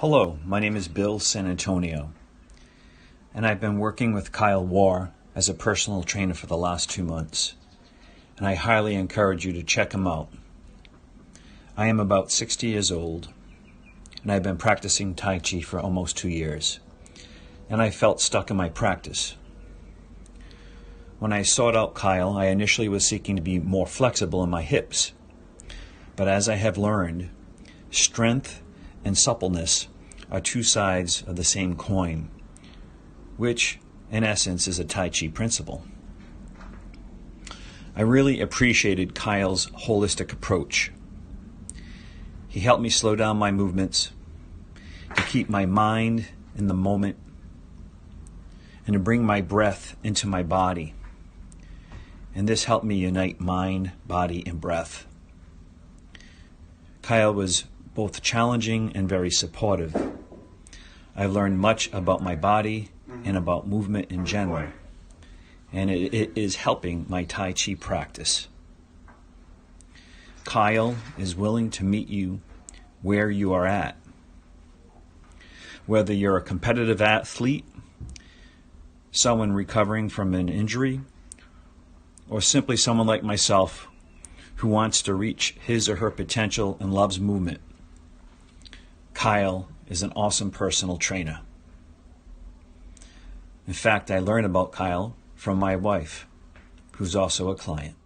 Hello, my name is Bill San Antonio, and I've been working with Waugh as a personal trainer for the last 2 months, and I highly encourage you to check him out. I am about 60 years old, and I've been practicing Tai Chi for almost 2 years, and I felt stuck in my practice. When I sought out Kyle, I initially was seeking to be more flexible in my hips, but as I have learned, strength and suppleness are two sides of the same coin, which in essence is a Tai Chi principle. I really appreciated Kyle's holistic approach. He helped me slow down my movements, to keep my mind in the moment, and to bring my breath into my body. And this helped me unite mind, body, and breath. Kyle was both challenging and very supportive. I learned much about my body and about movement in general, and it is helping my Tai Chi practice. Kyle is willing to meet you where you are at. Whether you're a competitive athlete, someone recovering from an injury, or simply someone like myself who wants to reach his or her potential and loves movement, Kyle is an awesome personal trainer. In fact, I learned about Kyle from my wife, who's also a client.